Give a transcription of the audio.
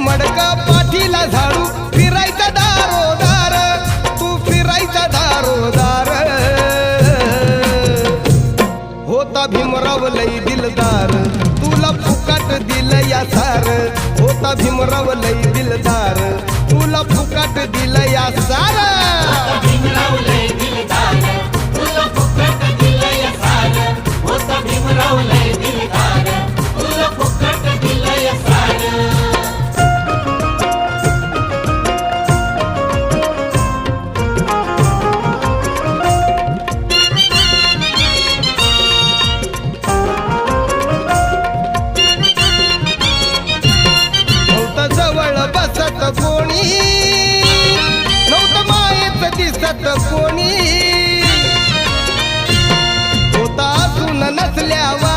मडका पाठीला झाडू फिरायचा दारोदार तू फिरायचा दारोदार होता भीमराव लई दिलदार तुला फुकाट दिल या सार होता भीमराव लई दिलदार तुला फुकाट दिल या सार भीमराव लय दिलदार तुला फुकट दिलं या सार होता भीमराव लय दिलदार तुला फुकट दिलं या सार नव्हतं जवळ बसत कोणी नव्हतं मायेत दिसत कोणी होता असून नसल्यावा